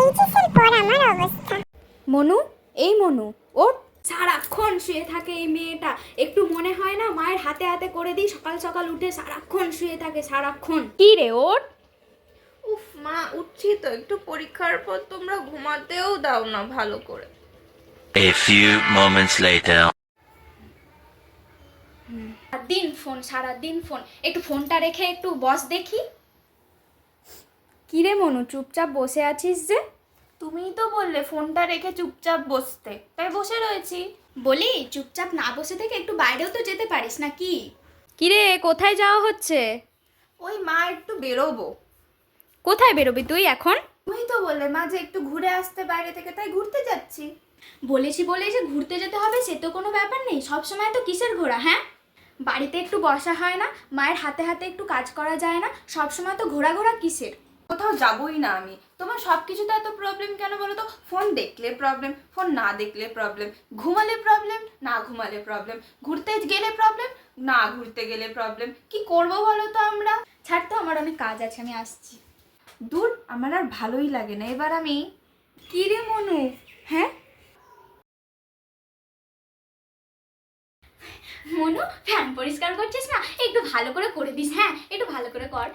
এইচএসের পর আমার অবস্থা। মনু, এই মনু, ওঠ। সারাক্ষণ শুয়ে থাকে এই মেয়েটা, একটু মনে হয় না মায়ের হাতে হাতে করে দিই, সকাল সকাল উঠে সারাক্ষণ শুয়ে থাকে সারাক্ষণ। কি রে, ওঠ। উফ মা, উঠছি তো, একটু পরীক্ষার পর তোমরা ঘুমাতেও দাও না ভালো করে। A few moments later. সারাদিন ফোন, সারাদিন ফোন, একটু ফোনটা রেখে একটু বস দেখি। কি রে মনু, চুপচাপ বসে আছিস যে? তুমিই তো বললে ফোনটা রেখে চুপচাপ বসতে, তাই বসে রয়েছি। বলি চুপচাপ না বসে থেকে একটু বাইরেও তো যেতে পারিস না কি? কি রে, কোথায় যাওয়া হচ্ছে? ওই মা, একটু বেরোবো। কোথায় বেরোবি তুই এখন? তুমিই তো বললে মা যে একটু ঘুরে আসতে বাইরে থেকে, তাই ঘুরতে যাচ্ছি। বলেছি বলে যে ঘুরতে যেতে হবে সে তো কোনো ব্যাপার নেই, সব সময় তো কিসের ঘোরা? হ্যাঁ, বাড়িতে একটু বসা হয় না, মায়ের হাতে হাতে একটু কাজ করা যায় না, সব সময় তো ঘোরা ঘোরা কিসের? কোথাও যাবোই না আমি। তোমার সব কিছুতে এত প্রবলেম কেন বলো তো? ফোন দেখলে প্রবলেম, ফোন না দেখলে প্রবলেম, ঘুমালে প্রবলেম, না ঘুমালে প্রবলেম, ঘুরতে গেলে প্রবলেম, না ঘুরতে গেলে প্রবলেম। কি করবো বলো তো আমরা? ছাড় তো, আমার অনেক কাজ আছে, আমি আসছি। দূর, আমার আর ভালোই লাগে না। এবার আমি কি রে মনু? হ্যাঁ, মনু, ফ্যান পরিষ্কার করছিস না, একটু ভালো করে দিস। হ্যাঁ, একটু ভালো করে কর।